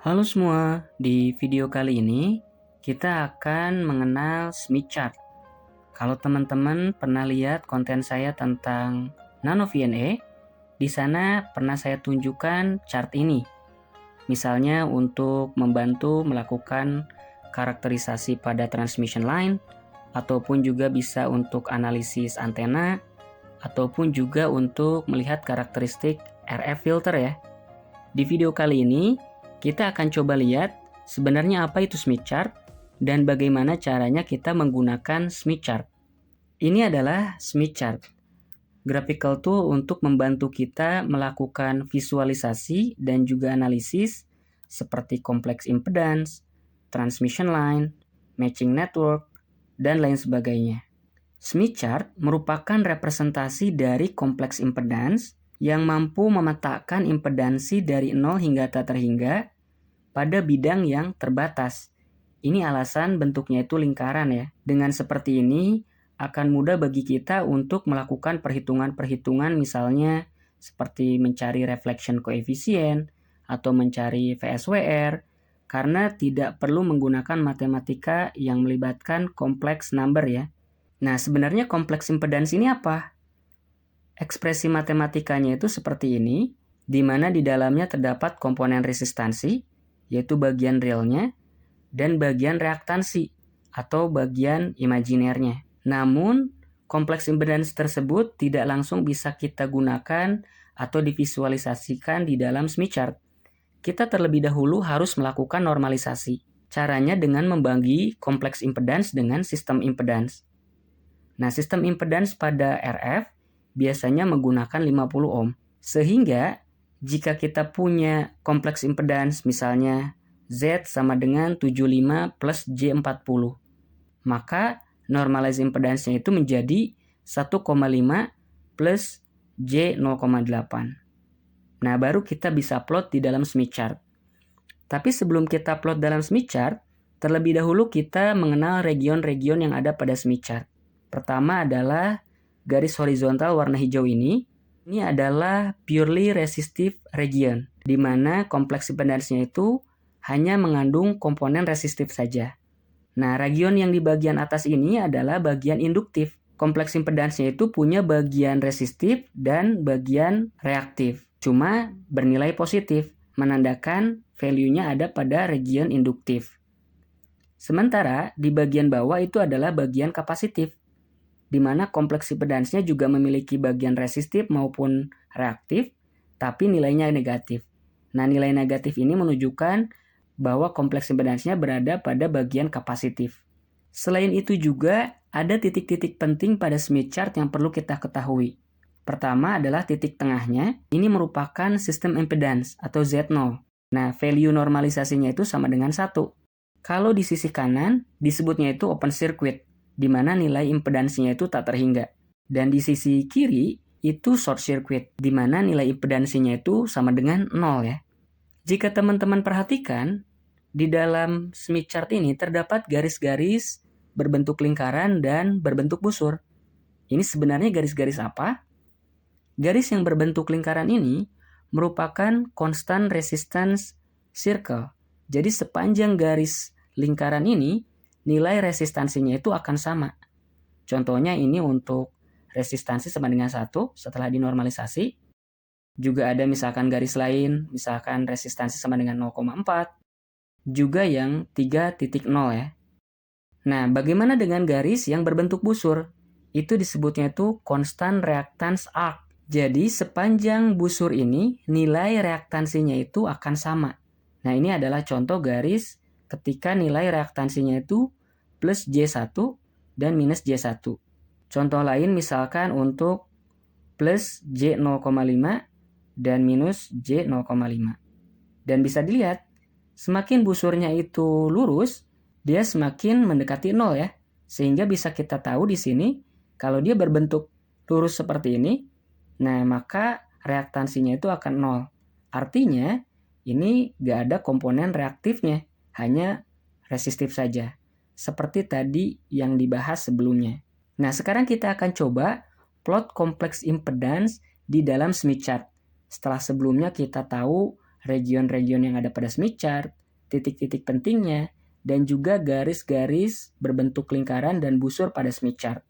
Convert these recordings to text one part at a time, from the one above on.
Halo semua, di video kali ini kita akan mengenal Smith Chart. Kalau teman-teman pernah lihat konten saya tentang Nano VNA, di sana pernah saya tunjukkan chart ini. Misalnya untuk membantu melakukan karakterisasi pada transmission line, ataupun juga bisa untuk analisis antena, ataupun juga untuk melihat karakteristik RF filter ya. Di video kali ini, kita akan coba lihat sebenarnya apa itu Smith Chart dan bagaimana caranya kita menggunakan Smith Chart. Ini adalah Smith Chart, graphical tool untuk membantu kita melakukan visualisasi dan juga analisis seperti kompleks impedance, transmission line, matching network, dan lain sebagainya. Smith Chart merupakan representasi dari kompleks impedance yang mampu memetakan impedansi dari 0 hingga tak terhingga pada bidang yang terbatas. Ini alasan bentuknya itu lingkaran ya. Dengan seperti ini akan mudah bagi kita untuk melakukan perhitungan-perhitungan misalnya seperti mencari reflection coefficient atau mencari VSWR karena tidak perlu menggunakan matematika yang melibatkan kompleks number ya. Nah, sebenarnya kompleks impedans ini apa? Ekspresi matematikanya itu seperti ini, di mana di dalamnya terdapat komponen resistansi, yaitu bagian realnya, dan bagian reaktansi, atau bagian imajinernya. Namun, kompleks impedans tersebut tidak langsung bisa kita gunakan atau divisualisasikan di dalam Smith Chart. Kita terlebih dahulu harus melakukan normalisasi. Caranya dengan membagi kompleks impedans dengan sistem impedans. Nah, sistem impedans pada RF biasanya menggunakan 50 ohm. Sehingga jika kita punya kompleks impedans misalnya Z sama dengan 75 plus J40, maka normalized impedance-nya itu menjadi 1,5 plus J0,8. Nah, baru kita bisa plot di dalam Smith Chart. Tapi sebelum kita plot dalam Smith Chart, terlebih dahulu kita mengenal region-region yang ada pada Smith Chart. Pertama adalah garis horizontal warna hijau ini. Ini adalah purely resistive region, di mana kompleks impedance-nya itu hanya mengandung komponen resistif saja. Nah, region yang di bagian atas ini adalah bagian induktif. Kompleks impedance-nya itu punya bagian resistif dan bagian reaktif. Cuma bernilai positif, menandakan value-nya ada pada region induktif. Sementara di bagian bawah itu adalah bagian kapasitif, di mana kompleks impedance-nya juga memiliki bagian resistif maupun reaktif, tapi nilainya negatif. Nah, nilai negatif ini menunjukkan bahwa kompleks impedance-nya berada pada bagian kapasitif. Selain itu juga ada titik-titik penting pada Smith Chart yang perlu kita ketahui. Pertama adalah titik tengahnya, ini merupakan sistem impedance atau Z0. Nah, value normalisasinya itu sama dengan 1. Kalau di sisi kanan, disebutnya itu open circuit, di mana nilai impedansinya itu tak terhingga. Dan di sisi kiri, itu short circuit, di mana nilai impedansinya itu sama dengan 0 ya. Jika teman-teman perhatikan, di dalam Smith Chart ini terdapat garis-garis berbentuk lingkaran dan berbentuk busur. Ini sebenarnya garis-garis apa? Garis yang berbentuk lingkaran ini merupakan constant resistance circle. Jadi sepanjang garis lingkaran ini, nilai resistansinya itu akan sama. Contohnya ini untuk resistansi sama dengan 1 setelah dinormalisasi. Juga ada misalkan garis lain, misalkan resistansi sama dengan 0,4. Juga yang 3.0 ya. Nah, bagaimana dengan garis yang berbentuk busur? Itu disebutnya itu constant reactance arc. Jadi sepanjang busur ini, nilai reaktansinya itu akan sama. Nah, ini adalah contoh garis ketika nilai reaktansinya itu plus J1 dan minus J1. Contoh lain misalkan untuk plus J0,5 dan minus J0,5. Dan bisa dilihat, semakin busurnya itu lurus, dia semakin mendekati 0 ya. Sehingga bisa kita tahu di sini, kalau dia berbentuk lurus seperti ini, nah maka reaktansinya itu akan 0. Artinya, ini gak ada komponen reaktifnya, hanya resistif saja. Seperti tadi yang dibahas sebelumnya. Nah, sekarang kita akan coba plot kompleks impedance di dalam Smith Chart. Setelah sebelumnya kita tahu region-region yang ada pada Smith chart, titik-titik pentingnya, dan juga garis-garis berbentuk lingkaran dan busur pada Smith chart.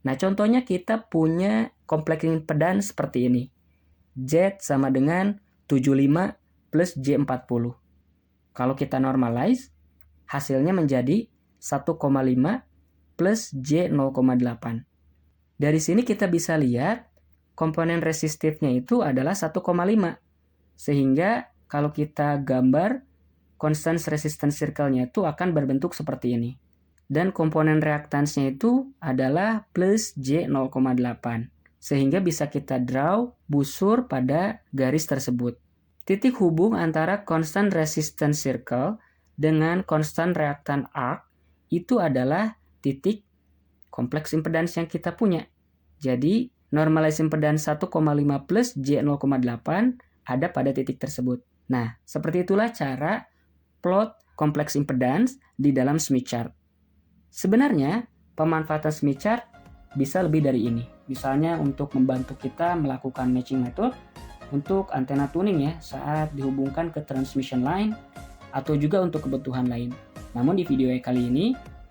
Nah, contohnya kita punya kompleks impedans seperti ini. Z sama dengan 75 plus J40. Kalau kita normalize, hasilnya menjadi 1,5 plus J0,8. Dari sini kita bisa lihat komponen resistifnya itu adalah 1,5. Sehingga kalau kita gambar, constant resistance circle-nya itu akan berbentuk seperti ini. Dan komponen reaktansnya itu adalah plus J0,8. Sehingga bisa kita draw busur pada garis tersebut. Titik hubung antara constant resistance circle dengan constant reactant arc itu adalah titik kompleks impedans yang kita punya. Jadi, normalized impedans 1,5 plus J0,8 ada pada titik tersebut. Nah, seperti itulah cara plot kompleks impedans di dalam Smith chart. Sebenarnya, pemanfaatan Smith chart bisa lebih dari ini. Misalnya untuk membantu kita melakukan matching method untuk antena tuning ya saat dihubungkan ke transmission line atau juga untuk kebutuhan lain. Namun di video kali ini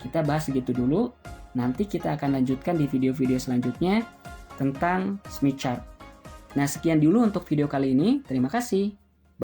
kita bahas segitu dulu. Nanti kita akan lanjutkan di video-video selanjutnya tentang Smith chart. Nah, sekian dulu untuk video kali ini. Terima kasih.